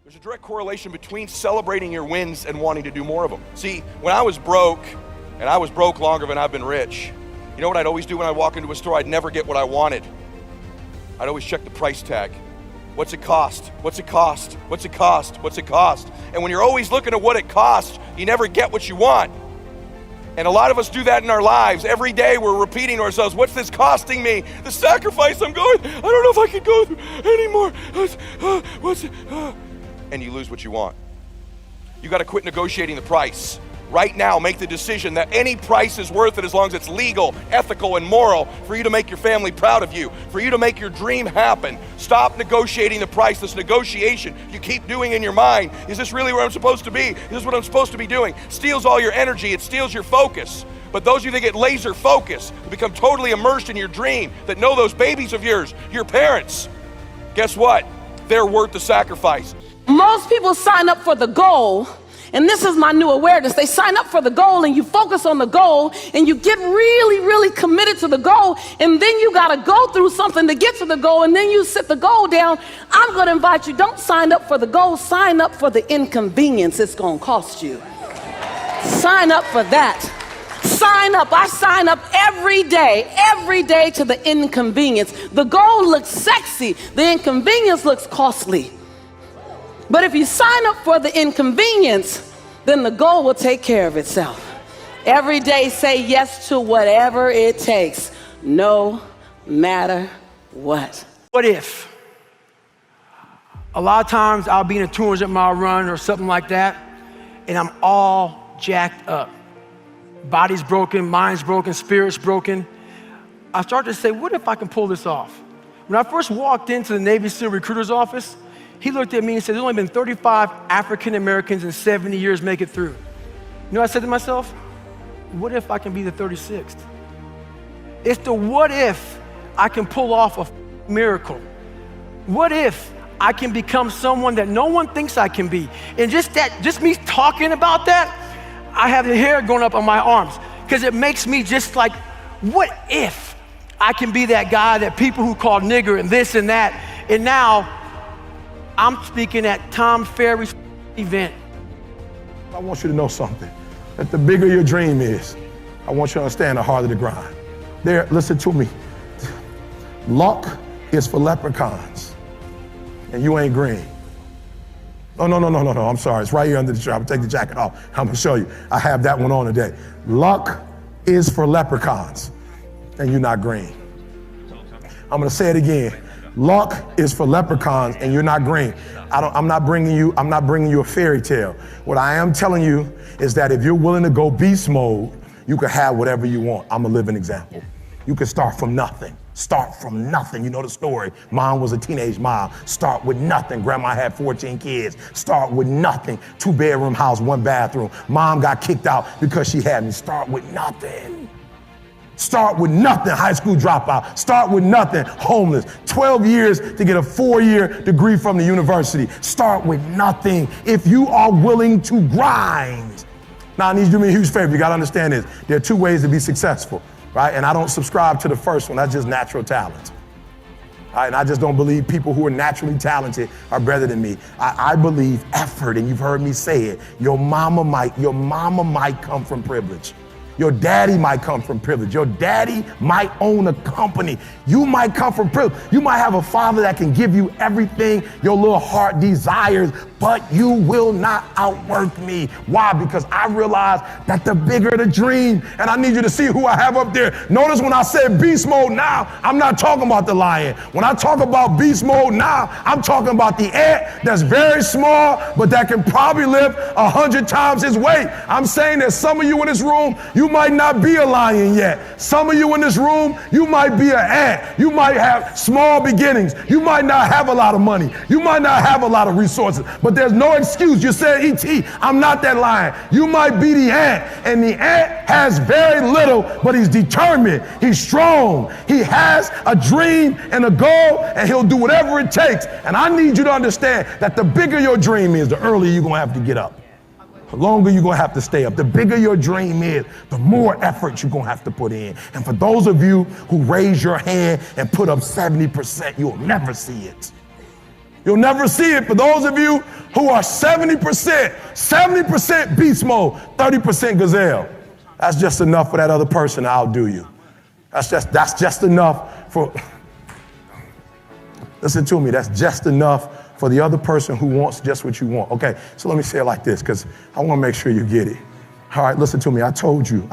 There's a direct correlation between celebrating your wins and wanting to do more of them. See, when I was broke, and I was broke longer than I've been rich, you know what I'd always do when I'd walk into a store? I'd never get what I wanted. I'd always check the price tag. What's it cost? What's it cost? What's it cost? What's it cost? And when you're always looking at what it costs, you never get what you want. And a lot of us do that in our lives. Every day we're repeating to ourselves, what's this costing me? The sacrifice I'm going, I don't know if I can go through anymore. What's it? And you lose what you want. You got to quit negotiating the price. Right now, make the decision that any price is worth it as long as it's legal, ethical, and moral for you to make your family proud of you, for you to make your dream happen. Stop negotiating the price. This negotiation you keep doing in your mind, is this really where I'm supposed to be? Is this what I'm supposed to be doing? Steals all your energy. It steals your focus. But those of you that get laser focused, who become totally immersed in your dream, that know those babies of yours, your parents, guess what? They're worth the sacrifice. Most people sign up for the goal, and this is my new awareness. They sign up for the goal and you focus on the goal and you get really, really committed to the goal, and then you gotta go through something to get to the goal, and then you sit the goal down. I'm gonna invite you, don't sign up for the goal, sign up for the inconvenience it's gonna cost you. Sign up for that. Sign up. I sign up every day to the inconvenience. The goal looks sexy, the inconvenience looks costly. But if you sign up for the inconvenience, then the goal will take care of itself. Every day say yes to whatever it takes, no matter what. What if? A lot of times I'll be in a 200-mile run or something like that, and I'm all jacked up. Body's broken, mind's broken, spirit's broken. I start to say, what if I can pull this off? When I first walked into the Navy SEAL recruiter's office, he looked at me and said, there's only been 35 African Americans in 70 years make it through. You know what I said to myself? What if I can be the 36th? It's the what if I can pull off a miracle. What if I can become someone that no one thinks I can be? And just me talking about that, I have the hair going up on my arms, because it makes me just like, what if I can be that guy that people who call nigger and this and that, and now I'm speaking at Tom Ferry's event. I want you to know something, that the bigger your dream is, I want you to understand the harder the grind. There, listen to me. Luck is for leprechauns, and you ain't green. No, I'm sorry, it's right here under the shirt. I'm gonna take the jacket off. I'm gonna show you. I have that one on today. Luck is for leprechauns, and you're not green. I'm gonna say it again. Luck is for leprechauns, and you're not green. I'm not bringing you a fairy tale. What I am telling you is that if you're willing to go beast mode, you can have whatever you want. I'm a living example. You can start from nothing. Start from nothing. You know the story. Mom was a teenage mom. Start with nothing. Grandma had 14 kids. Start with nothing. 2-bedroom house, 1 bathroom. Mom got kicked out because she had me. Start with nothing. Start with nothing. High school dropout. Start with nothing. Homeless. 12 years to get a 4-year degree from the university. Start with nothing if you are willing to grind. Now, I need you to do me a huge favor. You got to understand this. There are 2 ways to be successful, right? And I don't subscribe to the first one. That's just natural talent. All right? And I just don't believe people who are naturally talented are better than me. I believe effort, and you've heard me say it. Your mama might come from privilege. Your daddy might come from privilege. Your daddy might own a company. You might come from privilege. You might have a father that can give you everything your little heart desires, but you will not outwork me. Why? Because I realize that the bigger the dream, and I need you to see who I have up there. Notice when I said beast mode now, I'm not talking about the lion. When I talk about beast mode now, I'm talking about the ant that's very small, but that can probably lift 100 times his weight. I'm saying that some of you in this room, you might not be a lion yet. Some of you in this room, you might be an ant. You might have small beginnings. You might not have a lot of money. You might not have a lot of resources, but there's no excuse. You said, E.T., I'm not that lion. You might be the ant, and the ant has very little, but he's determined. He's strong. He has a dream and a goal, and he'll do whatever it takes. And I need you to understand that the bigger your dream is, the earlier you're going to have to get up. The longer you're going to have to stay up. The bigger your dream is, the more effort you're going to have to put in. And for those of you who raise your hand and put up 70%, you'll never see it. You'll never see it for those of you who are 70% beast mode, 30% gazelle. That's just enough for that other person to outdo you. That's just enough for, listen to me, that's just enough for the other person who wants just what you want. Okay, so let me say it like this, because I want to make sure you get it. All right, listen to me, I told you.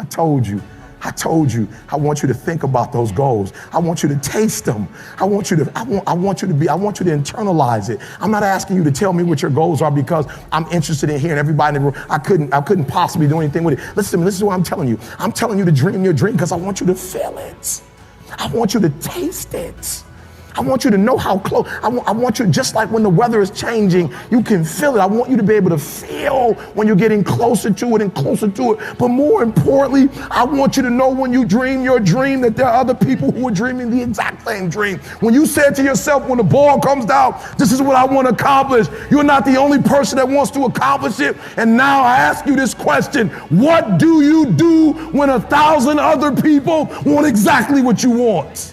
I want you to think about those goals. I want you to taste them. I want you to internalize it. I'm not asking you to tell me what your goals are because I'm interested in hearing everybody in the room. I couldn't possibly do anything with it. Listen to me, this is what I'm telling you. I'm telling you to dream your dream because I want you to feel it. I want you to taste it. I want you to know how close. I want you, just like when the weather is changing, you can feel it. I want you to be able to feel when you're getting closer to it and closer to it. But more importantly, I want you to know when you dream your dream that there are other people who are dreaming the exact same dream. When you said to yourself, when the ball comes down, this is what I want to accomplish. You're not the only person that wants to accomplish it. And now I ask you this question: what do you do when 1,000 other people want exactly what you want?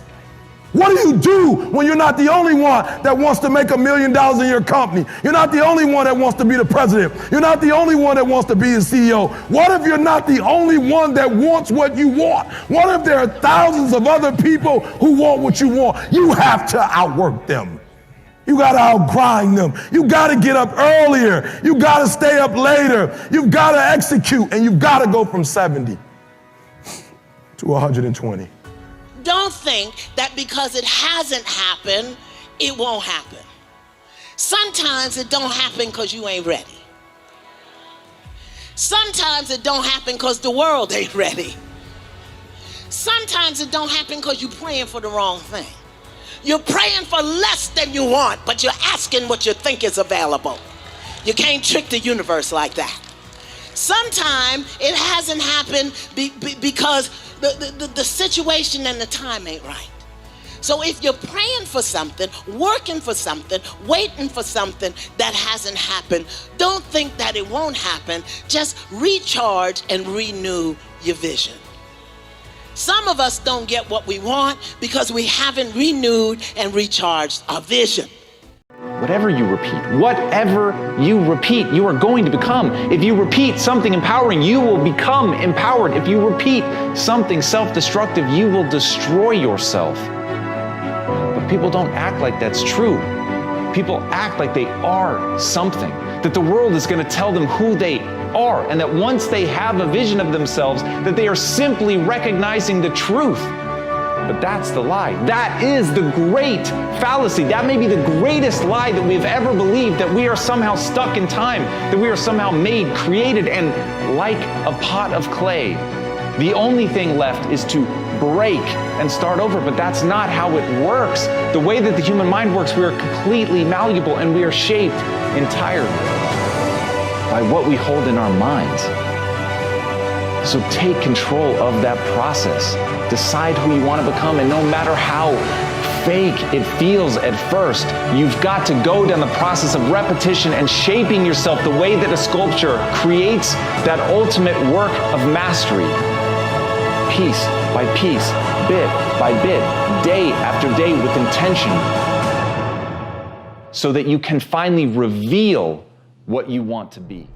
What do you do when you're not the only one that wants to make $1 million in your company? You're not the only one that wants to be the president. You're not the only one that wants to be the CEO. What if you're not the only one that wants what you want? What if there are thousands of other people who want what you want? You have to outwork them. You got to outgrind them. You got to get up earlier. You got to stay up later. You've got to execute, and you've got to go from 70 to 120. Don't think that because it hasn't happened, it won't happen. Sometimes it don't happen because you ain't ready. Sometimes it don't happen because the world ain't ready. Sometimes it don't happen because you're praying for the wrong thing. You're praying for less than you want, but you're asking what you think is available. You can't trick the universe like that. Sometimes it hasn't happened because the situation and the time ain't right. So if you're praying for something, working for something, waiting for something that hasn't happened, don't think that it won't happen. Just recharge and renew your vision. Some of us don't get what we want because we haven't renewed and recharged our vision. Whatever you repeat, you are going to become. If you repeat something empowering, you will become empowered. If you repeat something self-destructive, you will destroy yourself. But people don't act like that's true. People act like they are something, that the world is going to tell them who they are, and that once they have a vision of themselves, that they are simply recognizing the truth. But that's the lie. That is the great fallacy. That may be the greatest lie that we've ever believed, that we are somehow stuck in time, that we are somehow made, created, and like a pot of clay. The only thing left is to break and start over, but that's not how it works. The way that the human mind works, we are completely malleable, and we are shaped entirely by what we hold in our minds. So take control of that process. Decide who you want to become, and no matter how fake it feels at first, you've got to go down the process of repetition and shaping yourself the way that a sculpture creates that ultimate work of mastery. Piece by piece, bit by bit, day after day with intention, so that you can finally reveal what you want to be.